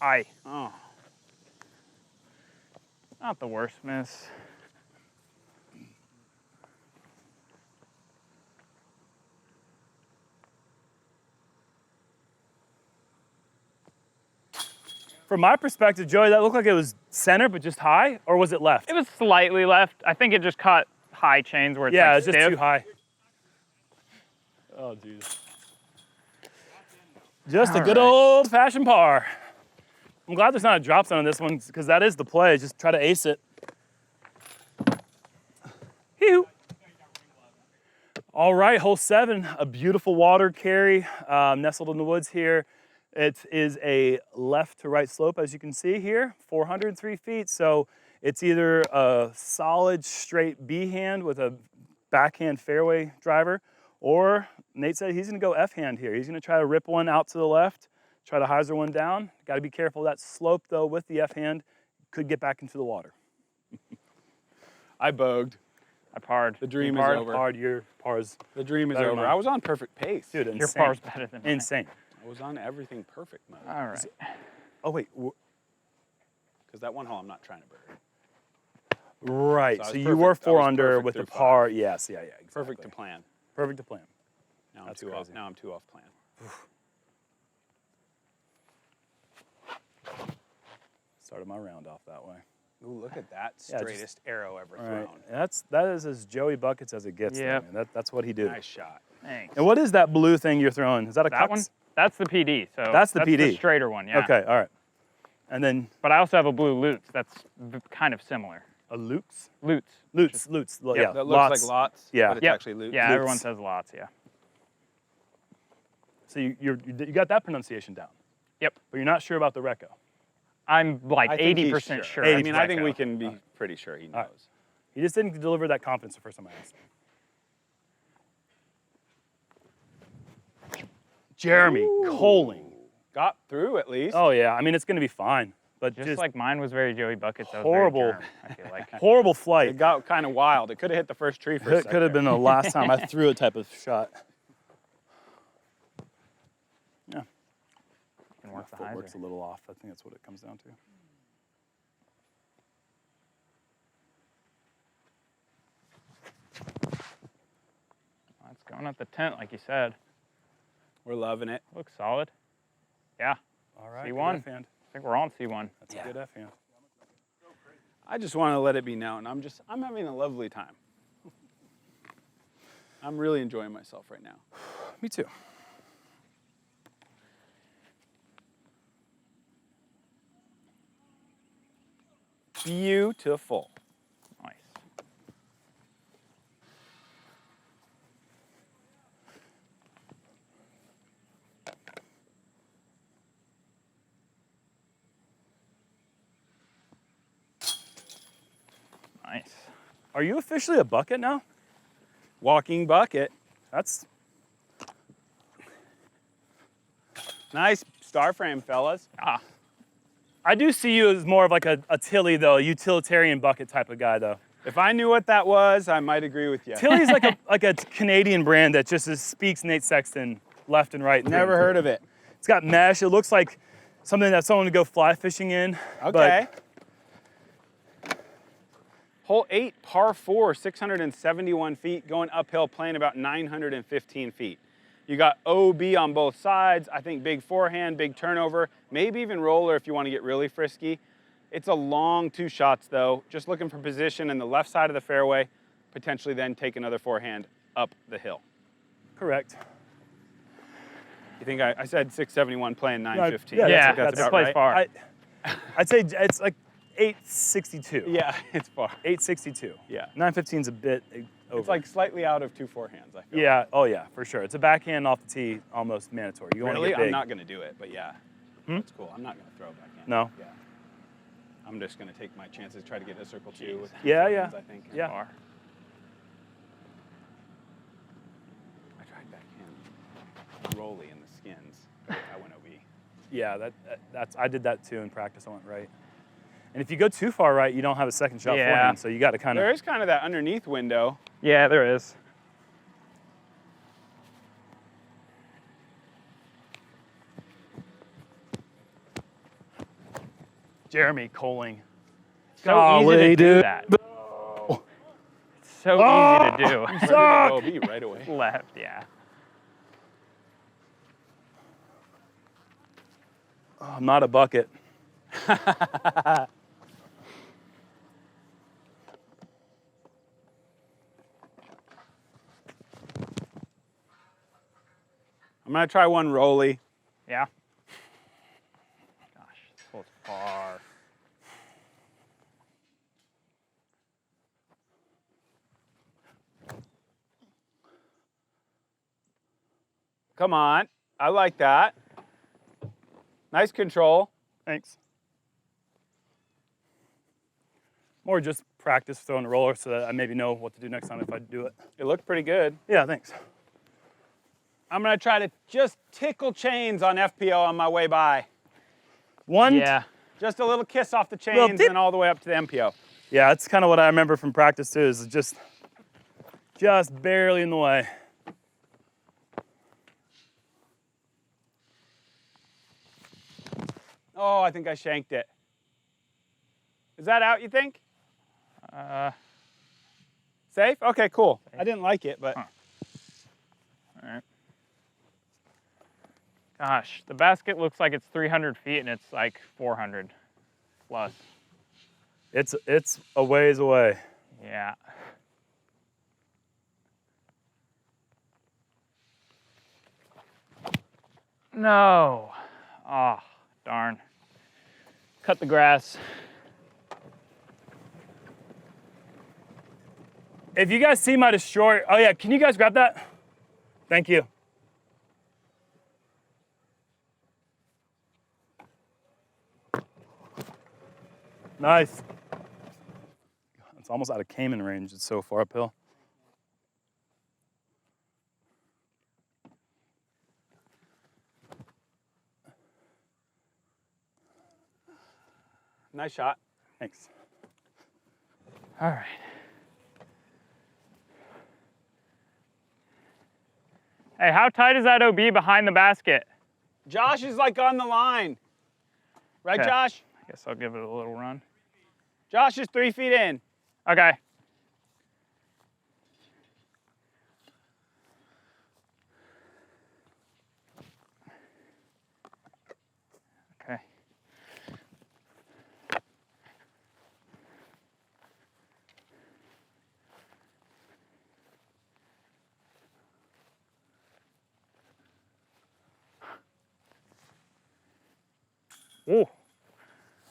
Aye. Oh. Not the worst miss. From my perspective, Joey, that looked like it was center, but just high, or was it left? It was slightly left. I think it just caught high chains where it's Yeah, like it's just stiff. too high. Oh, Jesus. Just a good old-fashioned par. I'm glad there's not a drop zone on this one, because that is the play. Just try to ace it. Hee-hoo. All right, hole 7, a beautiful water carry nestled in the woods here. It is a left to right slope, as you can see here, 403 feet. So it's either a solid straight B hand with a backhand fairway driver, or Nate said he's gonna go F hand here. He's gonna try to rip one out to the left, try to hyzer one down. Gotta be careful of that slope though with the F hand. Could get back into the water. I bogued. I parred. The dream is Par, over. par, your par's, The dream is Better over. mine. I was on perfect pace. dude, Your insane. par's better than mine. Insane. I was on everything perfect mode. All right. Oh wait, Because that one hole I'm not trying to birdie. right. So I So was you perfect. were I was 4 under perfect with the through 5. par. Yes, yeah, exactly. Perfect to plan. Perfect to plan. Now I'm That's too off. crazy. Now I'm too off plan. Started my round off that way. Ooh, look at that Yeah, just- straightest arrow ever All right. thrown. That is as Joey Buckets as it gets. Yep. There, man. That's what he did. Nice shot. Thanks. And what is that blue thing you're throwing? Is that a That Cux? one? That's the PD. So That's the PD. the straighter one, yeah. Okay, all right. And then But I also have a blue Lutz that's kind of similar. a Lutz? Lutz. Lutz. Yep. Yeah, That looks lots. like lots, Yeah. but it's Yep. actually loot. Yeah, Lutz. everyone says lots, yeah. So you got that pronunciation down. Yep. But you're not sure about the Reco. I'm like I think he's 80% sure. I it's mean, I think Reco. we can be pretty sure he knows. right. He just didn't deliver that confidence the first time I asked. Jeremy Koling. Got through at least. Oh yeah, I mean it's going to be fine, but Just just like mine was very Joey Buckets. That was horrible. Very Germ, I feel like. horrible It flight. got kind of wild. It could have hit the first tree for a It second. could have been the last time I threw a type of shot. Yeah, Can my work the footwork's hyzer. a little off. I think that's what it comes down to. It's going up the tent, like you said. We're loving it. Looks solid. Yeah, All right, C1. good F hand. I think we're on C1. That's a good F hand. I just want to let it be known. I'm having a lovely time. I'm really enjoying myself right now. Me too. Beautiful. Nice. Nice. Are you officially a bucket now? Walking bucket. That's Nice star frame, fellas. Ah, I do see you as more of like a Tilly though, a utilitarian bucket type of guy though. If I knew what that was, I might agree with you. Tilly's like a Canadian brand that just speaks Nate Sexton left and right. Never heard of it. It's got mesh. It looks like something that someone would go fly fishing in. Okay. Hole 8, par 4, 671 feet, going uphill, playing about 915 feet. You got OB on both sides. I think big forehand, big turnover, maybe even roller if you want to get really frisky. It's a long 2 shots though. Just looking for position in the left side of the fairway, potentially then take another forehand up the hill. Correct. You think I said 671 playing 915? Yeah, yeah, that's it about plays right. far. I'd say it's like 862. Yeah, it's far. 862. Yeah. 915's a bit over. It's like slightly out of 2 forehands, I feel. Yeah, oh yeah, for sure. It's a backhand off the tee, almost mandatory. You want to Really? get big. I'm not going to do it, but yeah. That's cool. I'm not going to throw a backhand. No? Yeah. I'm just going to take my chances, try to get a circle 2 with Yeah, forehands, yeah. I think. Yeah. Far. I tried backhand rolly in the skins. I went OB. Yeah, that's I did that too in practice. I went right. And if you go too far right, you don't have a second shot Yeah. forehand, so you got to kind There of. is kind of that underneath window. Yeah, there is. Jeremy Koling. So Golly, easy to do dude. that. It's so easy to do. Suck. OB right away. Left, yeah. Oh, I'm not a bucket. I'm going to try one rolly. Yeah. Gosh, this goes far. Come on. I like that. Nice control. Thanks. More just practice throwing the roller so that I maybe know what to do next time if I do it. It looked pretty good. Yeah, thanks. I'm going to try to just tickle chains on FPO on my way by. One. Yeah. Just a little kiss off the chains Little and dip. then all the way up to the MPO. Yeah, that's kind of what I remember from practice too. Is just barely in the way. Oh, I think I shanked it. Is that out, you think? Safe? Okay, cool. I didn't like it, but All right. Gosh, the basket looks like it's 300 feet and it's like 400 plus. It's a ways away. Yeah. No. Oh, darn. Cut the grass. If you guys see my destroyer, oh yeah, can you guys grab that? Thank you. Nice. It's almost out of Cayman range. It's so far uphill. nice shot. Thanks. All right. Hey, how tight is that OB behind the basket? Josh is like on the line. Right, Okay. Josh? I guess I'll give it a little run. Josh is 3 feet in. Okay. Okay. Ooh,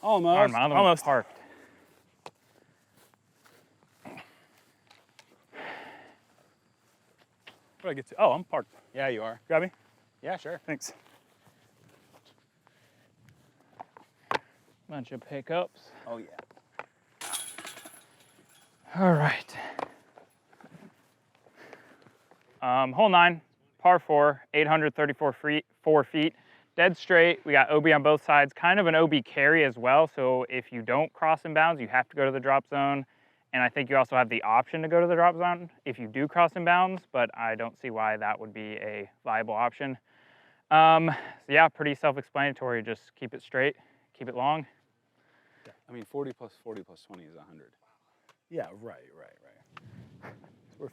Almost. almost Almost. parked. Where do I get to? Oh, I'm parked. Yeah, you are. Grab me. Yeah, sure. Thanks. Bunch of pickups. Oh, yeah. All right. Hole 9, par 4, 834 feet. Dead straight. We got OB on both sides. Kind of an OB carry as well. So if you don't cross in bounds, you have to go to the drop zone. And I think you also have the option to go to the drop zone if you do cross in bounds, but I don't see why that would be a viable option. So yeah, pretty self-explanatory. Just keep it straight, keep it long. I mean, 40 plus 20 is 100. Yeah, right.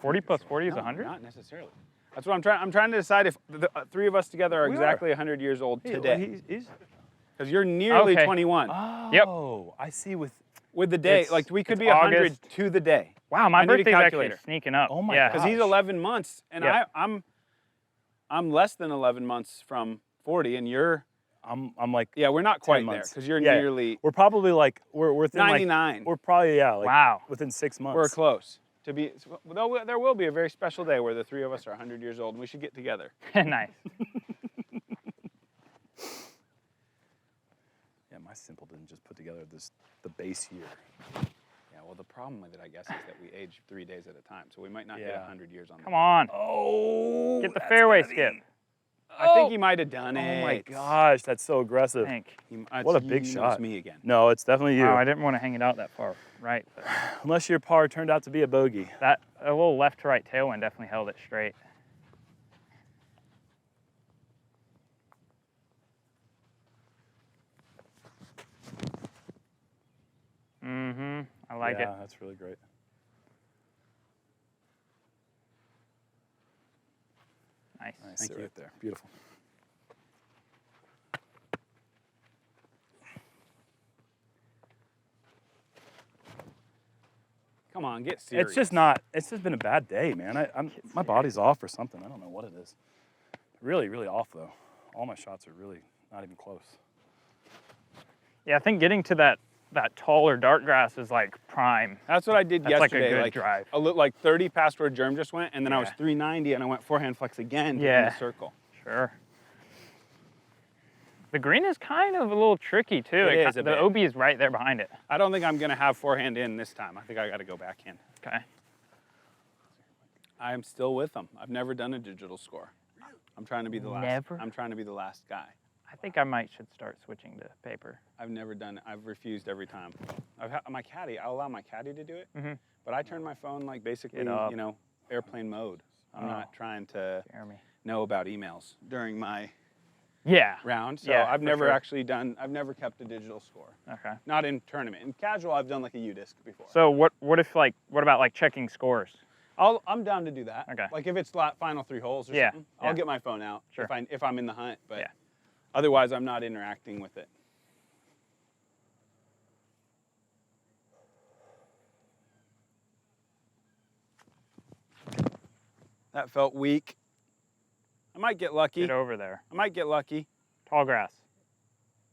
40 plus 40 is No, 100? Not necessarily. That's what I'm trying to decide if the three of us together are We exactly 100 years old today. He's Because you're nearly Okay. 21. Oh, I see. With With the day, It's- like we could it's be 100 August. to the day. Wow, my I need a birthday's actually calculator. sneaking up. Oh my yeah. Because he's Gosh. 11 months, and Yeah. I'm less than 11 months from 40, and you're I'm like we're not quite there months. because you're Yeah. nearly we're probably like we're within 99. Like, we're probably like Wow. within 6 months. We're close to be. Though there will be a very special day where the three of us are 100 years old, and we should get together. Nice. Yeah, my simple didn't just put together the base year. Yeah. Well, the problem with it, I guess, is that we age 3 days at a time, so we might not hit Yeah. 100 years on. Come on. Oh, Get the that's fairway gotta be- skip. I think he might have done it. Oh my gosh, that's so aggressive. Think. What a big It's shot. me again. No, it's definitely you. Wow, I didn't want to hang it out that far right. But Unless your par turned out to be a bogey. that a little left to right tailwind definitely held it straight. Mm-hmm. I like it. Yeah, that's really great. Nice. Nice, Thank sit you. right there. Beautiful. Come on, get serious. It's just not. It's just been a bad day, man. My body's off or something. I don't know what it is. Really, really off though. All my shots are really not even close. Yeah, I think getting to that taller dart grass is like prime. That's what I did That's like a yesterday. good drive. Like 30 past where Germ just went, and then I was Yeah. 390, and I went forehand flex again in Yeah. the circle. Sure. The green is kind of a little tricky too. It is a the bit. OB is right there behind it. I don't think I'm gonna have forehand in this time. I think I got to go back in. Okay. I am still with them. I've never done a digital score. I'm trying to be the last. Never? I'm trying to be the last guy. I think I should start switching to paper. I've never done it. I've refused every time. My caddy. I'll allow my caddy to do it, Mhm. but I turn my phone like basically, Get up. airplane mode. I'm Oh. not trying to Jeremy. know about emails during my Yeah. round. So Yeah, I've for never sure. actually done. I've never kept a digital score. Okay. Not in tournament. In casual, I've done like a U-disc before. So what about like checking scores? I'm down to do that. Okay. Like if it's final 3 holes or Yeah, something, yeah. I'll get my phone out Sure. if I'm in the hunt. But Yeah. otherwise, I'm not interacting with it. That felt weak. I might get lucky. Get over there. I might get lucky. Tall grass.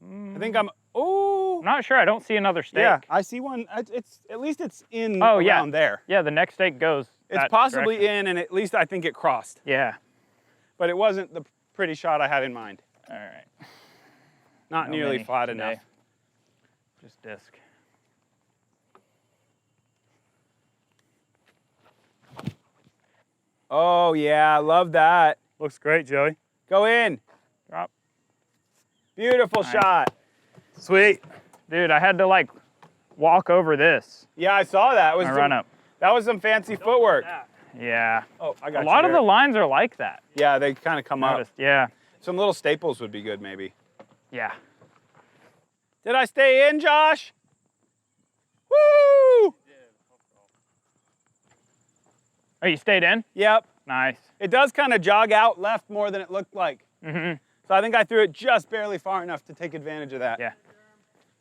I think I'm. Oh. I'm not sure. I don't see another stake. Yeah, I see one. It's at least it's in Oh, yeah. around there. Yeah, the next stake goes. It's that possibly direction. in, and at least I think it crossed. Yeah. But it wasn't the pretty shot I had in mind. All right. Not No nearly mini flat today. enough. Just disc. Oh yeah, I love that. Looks great, Joey. Go in. Drop. Beautiful Nice. shot. Sweet. Dude, I had to like walk over this. Yeah, I saw that. It was My some- run up. That was some fancy footwork. Yeah. Oh, I got A you lot of there. the lines are like that. Yeah, they kind of come up. Noticed. Yeah. Some little staples would be good, maybe. Yeah. Did I stay in, Josh? Woo! Oh, you stayed in? Yep. Nice. It does kind of jog out left more than it looked like. Mm-hmm. So I think I threw it just barely far enough to take advantage of that. Yeah.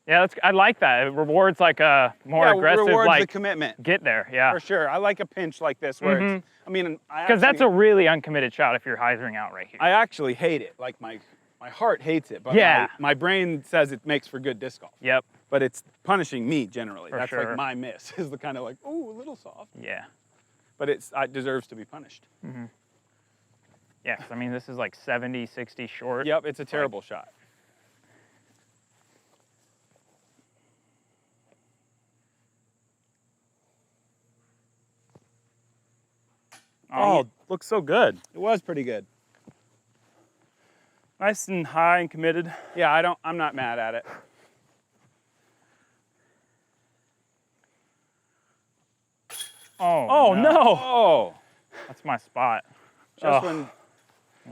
Yeah, I like that. It rewards like a more Yeah, aggressive rewards the like commitment. get there. Yeah. For sure. I like a pinch like this where it's, I mean, Because that's a really uncommitted shot if you're hyzering out right here. I actually hate it. Like my heart hates it, but Yeah. my brain says it makes for good disc golf. Yep. But it's punishing me generally. For That's sure. like my miss is the kind of like, ooh, a little soft. Yeah. But it deserves to be punished. Yeah, 'cause I mean, this is like 70, 60 short. Yep, it's a terrible shot. Oh, looks so good. It was pretty good. Nice and high and committed. Yeah, I'm not mad at it. Oh no! Oh, That's my spot. just when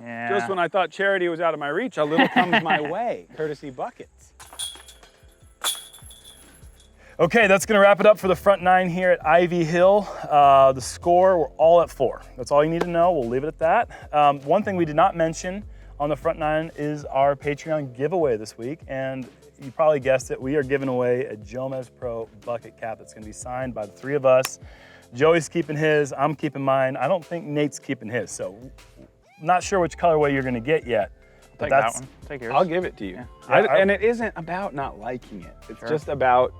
Yeah. just when I thought charity was out of my reach, a little comes my way, courtesy buckets. Okay, that's gonna wrap it up for the front nine here at Ivy Hill. The score, we're all at 4. That's all you need to know. We'll leave it at that. One thing we did not mention on the front nine is our Patreon giveaway this week. And you probably guessed it, we are giving away a JomezPro bucket cap that's gonna be signed by the 3 of us. Joey's keeping his, I'm keeping mine. I don't think Nate's keeping his, so not sure which colorway you're gonna get yet. But Take that one. Take yours. I'll give it to you. Yeah, And it isn't about not liking it. It's Sure. just about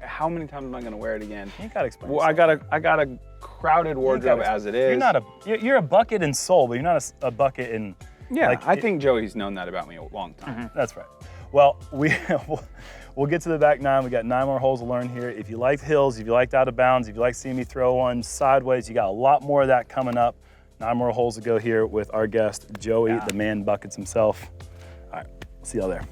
how many times am I gonna wear it again? You gotta explain. Well, I got a crowded wardrobe as it is. You're not you're a bucket in soul, but you're not a bucket in. Yeah, like, I think Joey's known that about me a long time. That's right. Well, we'll get to the back 9. We got 9 more holes to learn here. If you liked hills, if you liked out of bounds, if you like seeing me throw one sideways, you got a lot more of that coming up. 9 more holes to go here with our guest, Joey, the man buckets himself. All right, see y'all there.